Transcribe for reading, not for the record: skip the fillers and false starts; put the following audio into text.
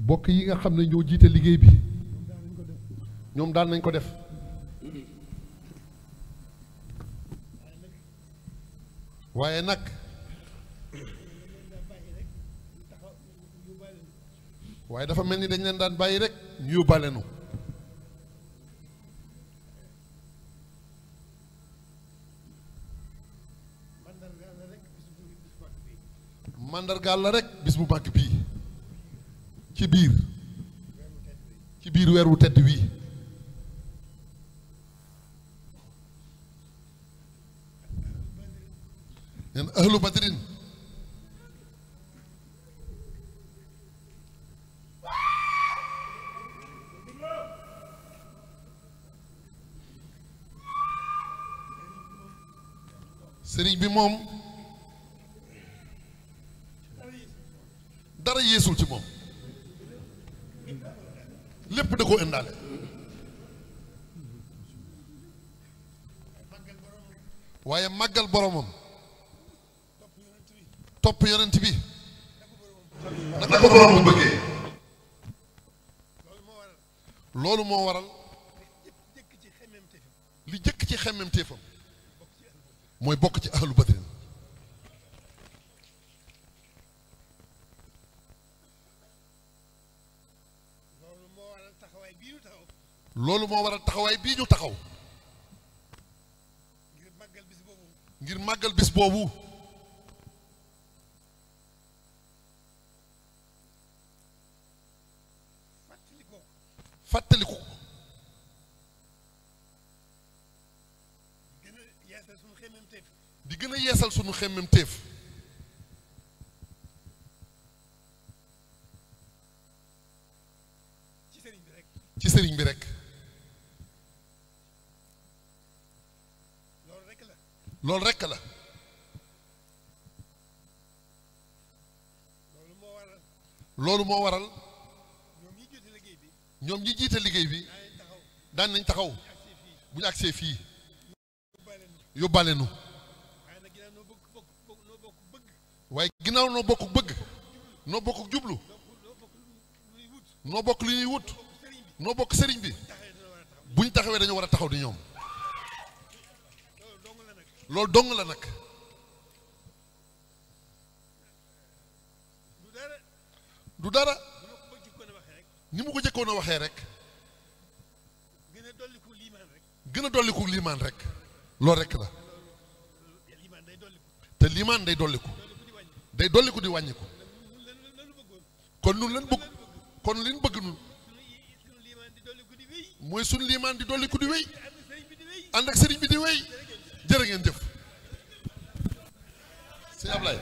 bokk yi nga xam ne ñoo jiite liggéey bi ñoom daan nañ ko def waaye nag waaye dafa mel ni dañ leen daan bàyyi rek ñu yóbbaale nu mandargaal la rek bis bu màgg bii ci biir weer wu tedd wii neen ahlu badrin sëriñ bi moom dara yeesul ci moom lépp da koo indaale waaye màggal boromam topp yonent bi naka ko borom bu bëggee loolu moo waral li jëkk ci xemmem téefam mooy bokk ci ahlu badrin loolu moo waral taxawaay bii ñu taxaw ngir màggal bis boobu fàttaliku di gën a yeesal sunu xemmem téef ci sëriñ bi rek loolu rekk la loolu moo waral ñoom ñi jiite liggéey bi daan nañ taxaw bu ñu agsee fii yóbbaale nu waaye ginnaaw noo bokk bëgg noo bokk jublu noo bokk li ñuy wut noo bokk sëriñ bi bu ñu taxawee dañoo war a taxaw di ñoom loolu dong la nag du dara ni mu ko jëkkoon a waxee rek gën a dolliku liimaan rek loolu rek la te liimaan day dolliku di wàññiku kon nun leen bëgg kon liñ bëgg nun mooy suñ liimaan di dolliku di wéy ànd ak sëriñ bi di wéy jërë ngeen jëf sëñ Ablaye